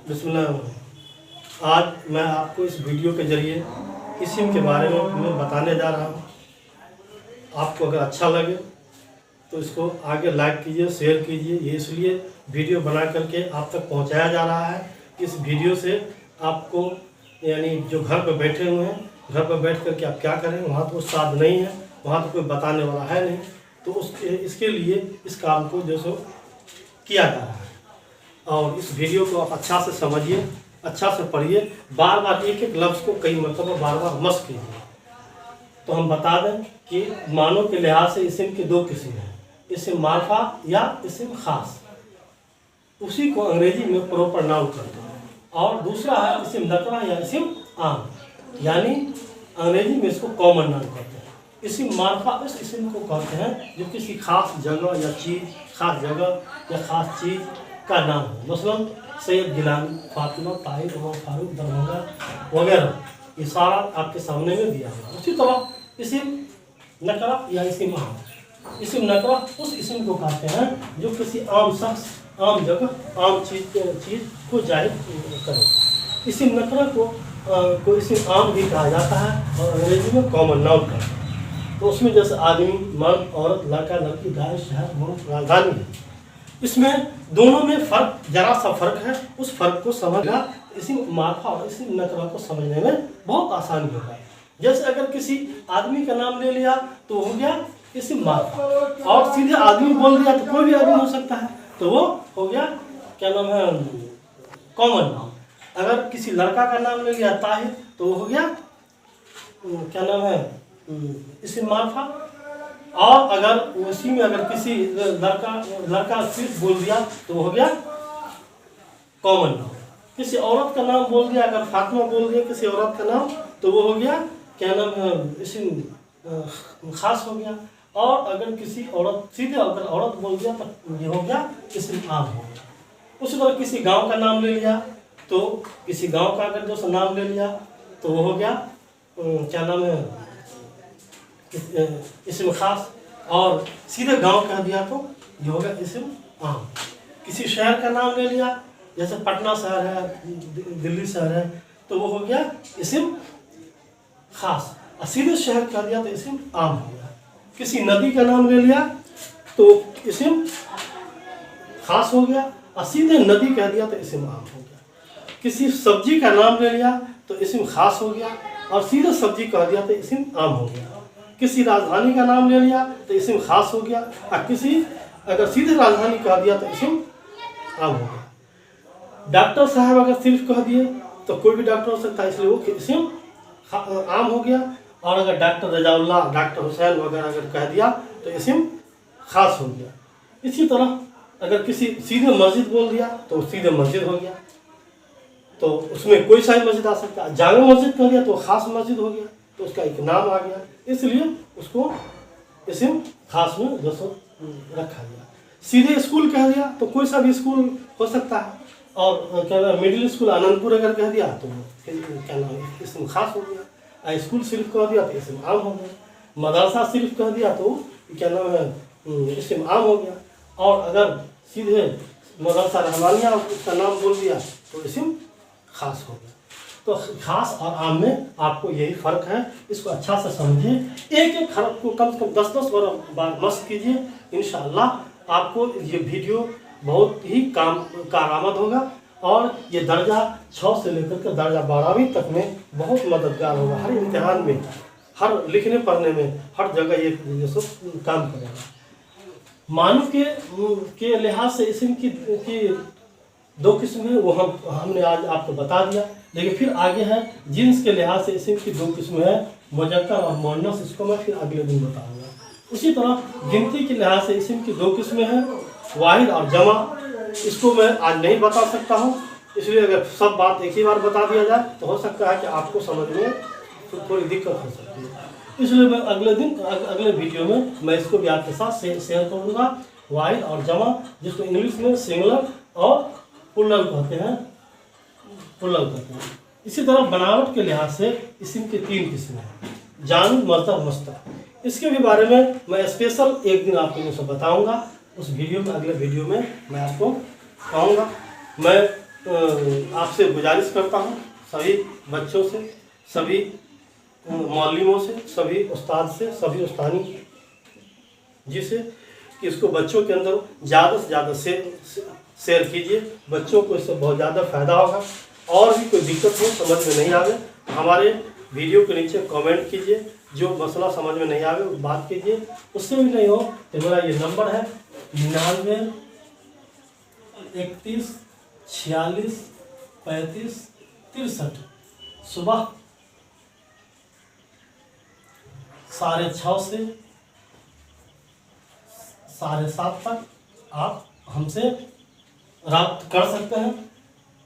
बिस्मिल्लाह। आज मैं आपको इस वीडियो के ज़रिए इस्म के बारे में मैं बताने जा रहा हूँ। आपको अगर अच्छा लगे तो इसको आगे लाइक कीजिए, शेयर कीजिए। ये इसलिए वीडियो बना करके आप तक पहुँचाया जा रहा है। इस वीडियो से आपको यानी जो घर पर बैठे हुए हैं, घर पर बैठ करके आप क्या करें, वहाँ तो साध नहीं है, वहाँ तो कोई बताने वाला है नहीं, तो इसके लिए इस काम को जो सो किया जा रहा है। और इस वीडियो को आप अच्छा से समझिए, अच्छा से पढ़िए, बार बार एक एक लफ्ज़ को कई मरतबा बार बार मस्क कीजिए। तो हम बता दें कि मानों के लिहाज से इस्म के दो किस्म हैं, इस्म मार्फा या इस्म खास। उसी को अंग्रेजी में प्रॉपर नाउन कहते हैं। और दूसरा है इस्म नकरा या इस्म आम, यानी अंग्रेजी में इसको कॉमन नाउन कहते हैं। इस्म मार्फा उस इस्म को कहते हैं जो किसी खास जगह या चीज़, खास जगह या ख़ास चीज़ का नाम है। मसलन सैयद गिलानी, फातिमा, ताहिर, उमर फारूक, दरभंगा वगैरह, ये सारा आपके सामने में दिया हुआ। उसी तरह इस्म नकरा या इस्म आम, इस्म नकरा उस इस्म को कहते हैं जो किसी आम शख्स, आम जगह, आम चीज़ को जाहिर करे। इस्म नकरा को इस्म आम भी कहा जाता है और अंग्रेजी में कॉमन नाउन कहते हैं। तो उसमें जैसे आदमी, मर्द, औरत, लड़का, लड़की, गाय, शहर, मुल्क, राजधानी है। इसमें दोनों में फ़र्क, जरा सा फ़र्क है। उस फ़र्क को समझना इस्म मार्फा और इस्म नकरा को समझने में बहुत आसानी होगा। जैसे अगर किसी आदमी का नाम ले लिया तो हो गया इस्म मार्फा, और सीधे आदमी बोल दिया तो कोई भी आदमी हो सकता है, तो वो हो गया क्या नाम है, कॉमन नाम। अगर किसी लड़का का नाम ले लिया ताहिर तो वो हो गया क्या नाम है, इस्म मार्फा। और अगर उसी में अगर किसी लड़का सिर्फ बोल दिया तो हो गया कॉमन नाम। किसी औरत का नाम बोल दिया, अगर फातिमा बोल दिया किसी औरत का नाम तो वो हो गया क्या नाम है, इस्म खास हो गया। और अगर किसी औरत, सीधे अगर औरत बोल दिया तो ये हो गया इस्म आम हो गया। उसी तरह किसी गांव का नाम ले लिया तो किसी गांव का अगर जो नाम ले लिया तो वो हो गया क्या नाम है, इस्म खास। और सीधे गांव कह दिया तो ये हो गया इस्म आम। किसी शहर का नाम ले लिया, जैसे पटना शहर है, दिल्ली शहर है, तो वो हो गया इस्म खास। और सीधे शहर कह दिया तो इस्म आम हो गया। किसी नदी का नाम ले लिया तो इस्म खास हो गया, और सीधे नदी कह दिया तो इस्म आम हो गया। किसी सब्जी का नाम ले लिया तो इस्म खास हो गया, और सीधे सब्जी कह दिया तो इस्म आम हो गया। किसी राजधानी का नाम ले लिया तो इस्म खास हो गया, और किसी अगर सीधे राजधानी कह दिया तो इस्म आम हो गया। डॉक्टर साहब अगर सिर्फ कह दिए तो कोई भी डॉक्टर हो सकता है, इसलिए वो इस्म आम हो गया। और अगर डॉक्टर रजाउल्ला, डॉक्टर हुसैन वगैरह अगर कह दिया तो इस्म खास हो गया। इसी तरह अगर किसी सीधे मस्जिद बोल दिया तो सीधे मस्जिद हो गया, तो उसमें कोई सा भी मस्जिद आ सकता है। जामे मस्जिद कह दिया तो खास मस्जिद हो गया, तो उसका एक नाम आ गया, इसलिए उसको इस्म खास में जैसे रखा गया। सीधे स्कूल कह दिया तो कोई सा भी स्कूल हो सकता है। और क्या नाम, मिडिल स्कूल आनंदपुर अगर कह दिया तो क्या नाम, इस्म खास हो गया। स्कूल सिर्फ कह दिया तो इस्म आम हो गया। मदरसा सिर्फ कह दिया तो क्या नाम है, इस्म आम हो गया। और अगर सीधे मदरसा रहमानिया उसका नाम बोल दिया तो इस्म खास हो गया। तो खास और आम में आपको यही फ़र्क है, इसको अच्छा से समझिए। एक एक हरफ को कम से कम 10-10 बार मस्क कीजिए। इंशाअल्लाह आपको ये वीडियो बहुत ही कारआमद होगा, और ये दर्जा 6 से लेकर के दर्जा 12वीं तक में बहुत मददगार होगा। हर इम्तिहान में, हर लिखने पढ़ने में, हर जगह ये काम करेगा। मानव के लिहाज से इस्म की दो किस्म है, वो हमने आज आपको बता दिया। लेकिन फिर आगे है जिन्स के लिहाज से इस्म की दो किस्म है, मुज़क्कर और मुअन्नस, इसको मैं फिर अगले दिन बताऊंगा। उसी तरह गिनती के लिहाज से इस्म की दो किस्में हैं, वाहिद और जमा। इसको मैं आज नहीं बता सकता हूँ, इसलिए अगर सब बात एक ही बार बता दिया जाए तो हो सकता है कि आपको समझ में थोड़ी दिक्कत हो सकती है। इसलिए मैं अगले वीडियो में मैं इसको भी आपके साथ शेयर करूँगा, वाहिद और जमा, जिसको इंग्लिश में सिंगुलर और प्लूरल कहते हैं, इसी तरह बनावट के लिहाज से इस्म की 3 किस्में हैं, जामिद, मज़दर, मुश्तक़। इसके भी बारे में मैं स्पेशल एक दिन आपको बताऊंगा। उस वीडियो में, अगले वीडियो में मैं आपको कहूँगा। मैं आपसे गुजारिश करता हूँ सभी बच्चों से, सभी मौलवियों से, सभी उस्ताद से, सभी उस्तानी जी से कि इसको बच्चों के अंदर ज़्यादा से ज़्यादा शेयर कीजिए। बच्चों को इससे बहुत ज़्यादा फ़ायदा होगा। और भी कोई दिक्कत हो, समझ में नहीं आवे, हमारे वीडियो के नीचे कमेंट कीजिए। जो मसला समझ में नहीं आवे बात कीजिए। उससे भी नहीं हो तो मेरा ये नंबर है 99 31 46 35 63। सुबह 6:30 से 7:30 तक आप हमसे राब्ता कर सकते हैं।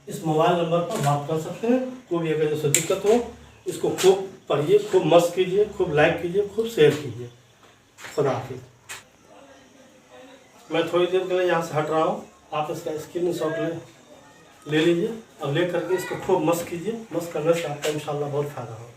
इस मोबाइल नंबर पर बात कर सकते हैं। कोई भी अगर जैसे दिक्कत हो, इसको खूब पढ़िए, खूब मस्त कीजिए, खूब लाइक कीजिए, खूब शेयर कीजिए। खुदा हाफिज़। मैं थोड़ी देर के लिए यहाँ से हट रहा हूँ, आप इसका स्क्रीनशॉट ले लीजिए। अब ले करके इसको खूब मस्त कीजिए। मस्त करने से आपका इंशाल्लाह बहुत फ़ायदा होगा।